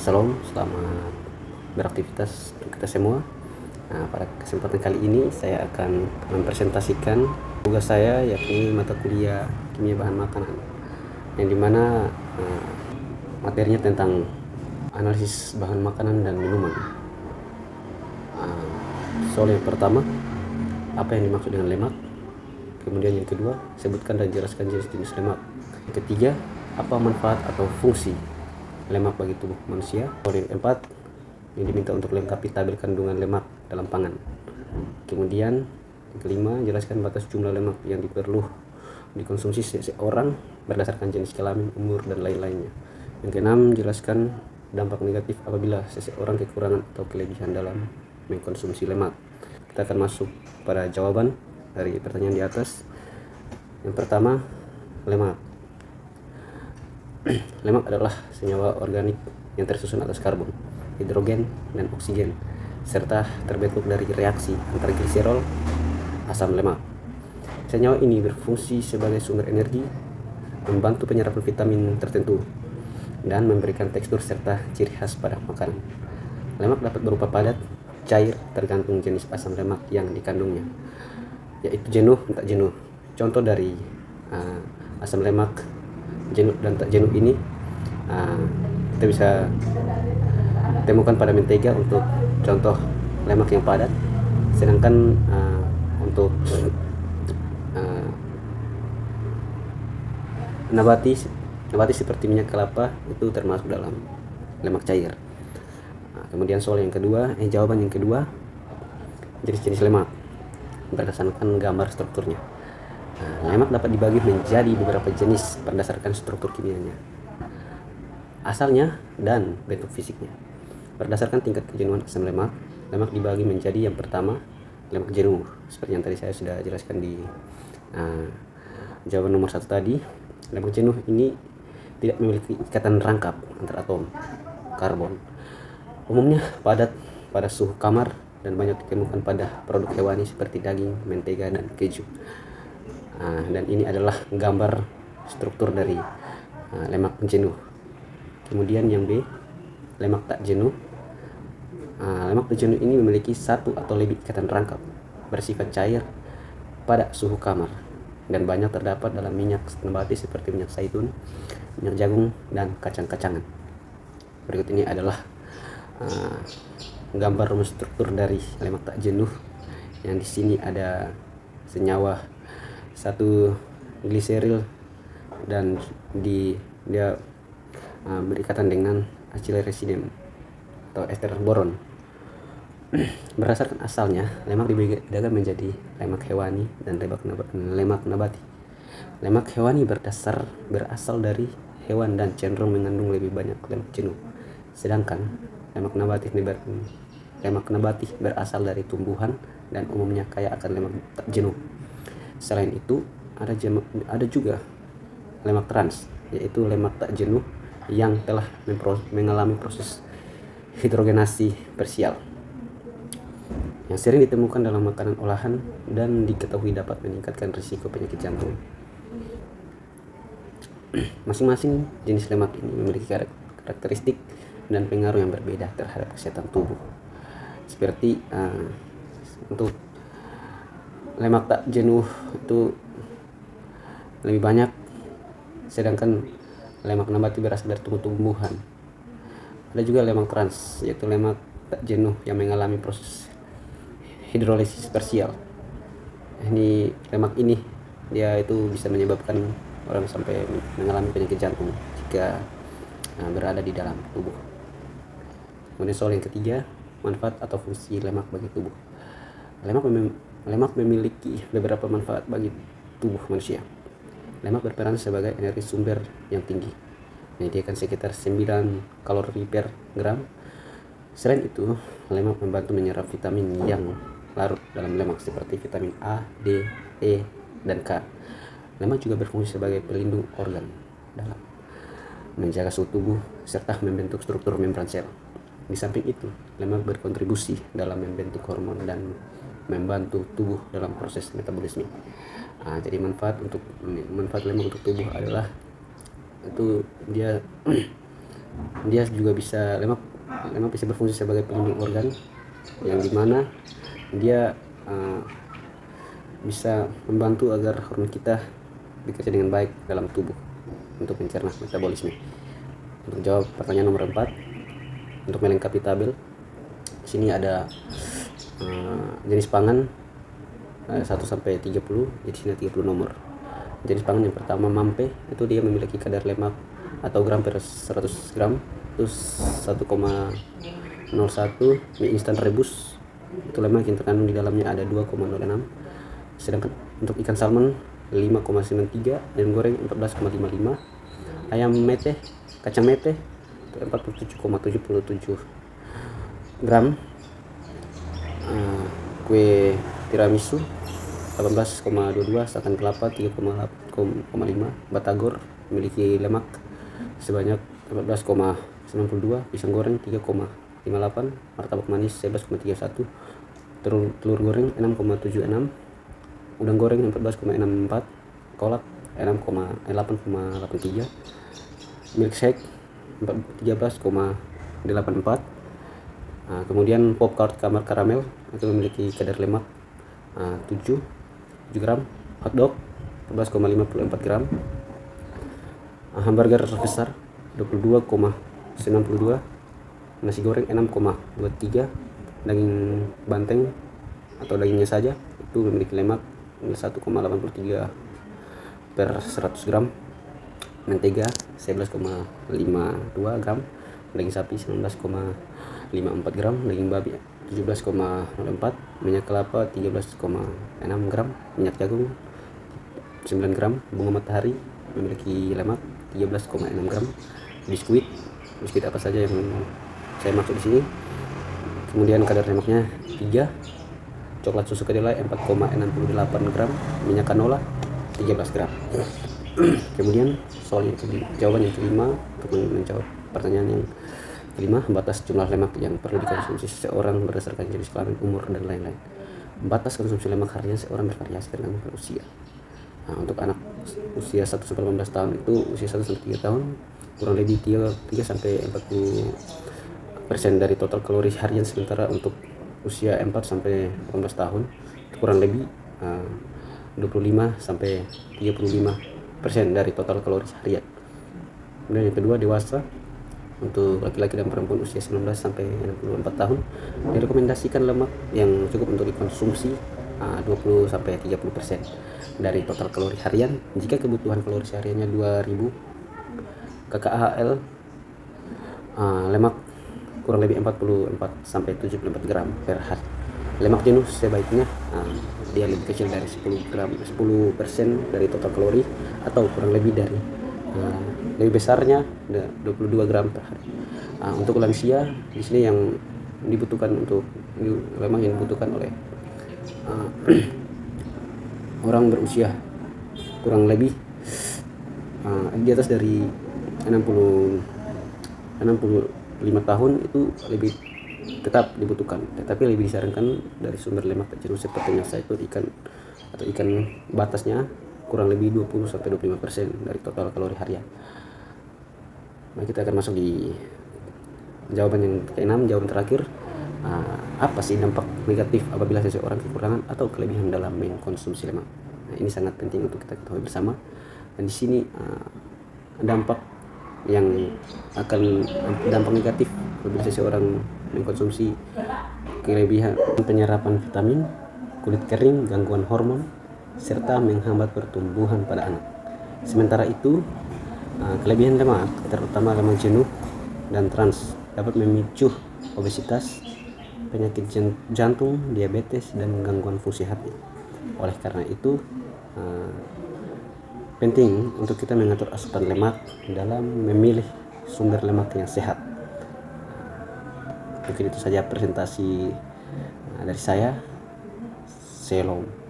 Salam, selamat beraktivitas untuk kita semua. Nah, pada kesempatan kali ini saya akan mempresentasikan tugas saya, yakni mata kuliah kimia bahan makanan, yang dimana materinya tentang analisis bahan makanan dan minuman. Soal yang pertama, apa yang dimaksud dengan lemak? Kemudian yang kedua, sebutkan dan jelaskan jenis-jenis lemak. Yang ketiga, apa manfaat atau fungsi lemak bagi tubuh manusia. Soal yang keempat, yang diminta untuk lengkapi tabel kandungan lemak dalam pangan. Kemudian yang kelima, jelaskan batas jumlah lemak yang perlu dikonsumsi seseorang berdasarkan jenis kelamin, umur, dan lain-lainnya. Yang keenam, jelaskan dampak negatif apabila seseorang kekurangan atau kelebihan dalam mengkonsumsi lemak. Kita akan masuk pada jawaban dari pertanyaan di atas. Yang pertama, lemak. Lemak adalah senyawa organik yang tersusun atas karbon, hidrogen, dan oksigen, serta terbentuk dari reaksi antara gliserol, asam lemak. Senyawa ini berfungsi sebagai sumber energi, membantu penyerapan vitamin tertentu, dan memberikan tekstur serta ciri khas pada makanan. Lemak dapat berupa padat, cair, tergantung jenis asam lemak yang dikandungnya, yaitu jenuh dan tak jenuh. Contoh dari asam lemak jenuh dan tak jenuh ini kita bisa temukan pada mentega untuk contoh lemak yang padat, sedangkan untuk nabati seperti minyak kelapa itu termasuk dalam lemak cair. Kemudian soal yang kedua, jawaban yang kedua, jenis-jenis lemak berdasarkan gambar strukturnya. Lemak dapat dibagi menjadi beberapa jenis berdasarkan struktur kimianya, asalnya, dan bentuk fisiknya. Berdasarkan tingkat kejenuhan asam lemak, lemak dibagi menjadi yang pertama, lemak jenuh, seperti yang tadi saya sudah jelaskan di jawaban nomor 1 tadi. Lemak jenuh ini tidak memiliki ikatan rangkap antar atom karbon. Umumnya padat pada suhu kamar dan banyak ditemukan pada produk hewani seperti daging, mentega, dan keju. Dan ini adalah gambar struktur dari lemak jenuh. Kemudian yang B, lemak tak jenuh. Lemak tak jenuh ini memiliki satu atau lebih ikatan rangkap bersifat cair pada suhu kamar dan banyak terdapat dalam minyak nabati seperti minyak zaitun, minyak jagung, dan kacang-kacangan. Berikut ini adalah gambar rumus struktur dari lemak tak jenuh, yang di sini ada senyawa satu gliseril dan dia berikatan dengan acyl resin atau ester boron. Berdasarkan asalnya, lemak dibedakan menjadi lemak hewani dan lemak nabati. Lemak hewani berasal dari hewan dan cenderung mengandung lebih banyak lemak jenuh, sedangkan lemak nabati berasal dari tumbuhan dan umumnya kaya akan lemak tak jenuh. Selain itu, ada juga lemak trans, yaitu lemak tak jenuh yang telah mengalami proses hidrogenasi parsial, yang sering ditemukan dalam makanan olahan dan diketahui dapat meningkatkan risiko penyakit jantung. Masing-masing jenis lemak ini memiliki karakteristik dan pengaruh yang berbeda terhadap kesehatan tubuh. Seperti untuk lemak tak jenuh itu lebih banyak, sedangkan lemak nabati berasal dari tumbuh-tumbuhan. Ada juga lemak trans, yaitu lemak tak jenuh yang mengalami proses hidrolisis parsial. Ini lemak ini dia itu bisa menyebabkan orang sampai mengalami penyakit jantung jika berada di dalam tubuh. Kemudian soal yang ketiga, manfaat atau fungsi lemak bagi tubuh. Lemak memiliki beberapa manfaat bagi tubuh manusia. Lemak berperan sebagai energi sumber yang tinggi, menyediakan sekitar 9 kalori per gram. Selain itu, lemak membantu menyerap vitamin yang larut dalam lemak seperti vitamin A, D, E, dan K. Lemak juga berfungsi sebagai pelindung organ dalam, menjaga suhu tubuh, serta membentuk struktur membran sel. Di samping itu, lemak berkontribusi dalam membentuk hormon dan membantu tubuh dalam proses metabolisme. Jadi manfaat lemak untuk tubuh adalah itu dia Dia juga bisa lemak bisa berfungsi sebagai pelindung organ, yang dimana dia bisa membantu agar hormon kita bekerja dengan baik dalam tubuh untuk mencerna metabolisme. Untuk jawab pertanyaan nomor 4, untuk melengkapi tabel, di sini ada jenis pangan 1 sampai 30. Jadi sini 30 nomor. Jenis pangan yang pertama mampe, itu dia memiliki kadar lemak atau gram per 100 gram itu 1,01. Mie instan rebus itu lemak yang terkandung di dalamnya ada 2,06. Sedangkan untuk ikan salmon 5,93, ayam goreng 14,55, ayam mete, kacang mete itu 47,77 gram, kue tiramisu 18,22, santan kelapa 3,5, batagor memiliki lemak sebanyak 14,92, pisang goreng 3,58, martabak manis 11,31, telur goreng 6,76, udang goreng 14,64, kolak 8,83, milkshake 13,84. Kemudian popcorn kamar karamel itu memiliki kadar lemak 7 gram, hotdog 14,54 gram, hamburger besar 22,92, nasi goreng 6,23, daging banteng atau dagingnya saja itu memiliki lemak 1,83 per 100 gram, mentega 11,52 gram, daging sapi 19,54 gram, daging babi 17,04, minyak kelapa 13,6 gram, minyak jagung 9 gram, bunga matahari memiliki lemak 13,6 gram, biskuit apa saja yang saya maksud di sini. Kemudian kadar lemaknya 3, coklat susu kedelai 4,68 gram, minyak kanola 13 gram. Kemudian jawaban yang kelima, untuk menjawab pertanyaan yang kelima, batas jumlah lemak yang perlu dikonsumsi seseorang berdasarkan jenis kelamin, umur, dan lain-lain. Batas konsumsi lemak harian seorang bervariasi tergantung usia. Untuk anak usia 1-18 tahun itu usia 1-3 tahun kurang lebih 3 sampai 40% dari total kalori harian, sementara untuk usia 4 sampai 18 tahun itu kurang lebih 25 sampai 35% dari total kalori harian. Kemudian yang kedua, dewasa, untuk laki-laki dan perempuan usia 19 sampai 64 tahun direkomendasikan lemak yang cukup untuk dikonsumsi 20 sampai 30% dari total kalori harian. Jika kebutuhan kalori hariannya 2000 kcal, lemak kurang lebih 44 sampai 74 gram per hari. Lemak jenuh sebaiknya dia lebih kecil dari 10% dari total kalori, atau kurang lebih dari lebih besarnya 22 gram per hari. Untuk lansia di sini yang dibutuhkan, untuk lemak yang dibutuhkan oleh orang berusia kurang lebih di atas dari 65 tahun itu lebih tetap dibutuhkan, tetapi lebih disarankan dari sumber lemak tak jenuh seperti nasi itu ikan batasnya kurang lebih 20 sampai 25% dari total kalori harian. Nah, kita akan masuk di jawaban yang ke-6, jawaban terakhir. Apa sih dampak negatif apabila seseorang kekurangan atau kelebihan dalam mengkonsumsi lemak? Nah, ini sangat penting untuk kita ketahui bersama. Dan di sini dampak negatif apabila seseorang mengkonsumsi kelebihan: penyerapan vitamin, kulit kering, gangguan hormon, serta menghambat pertumbuhan pada anak. Sementara itu, kelebihan lemak, terutama lemak jenuh dan trans, dapat memicu obesitas, penyakit jantung, diabetes, dan gangguan fungsi hati. Oleh karena itu, penting untuk kita mengatur asupan lemak dalam memilih sumber lemak yang sehat. Mungkin itu saja presentasi dari saya. Shalom.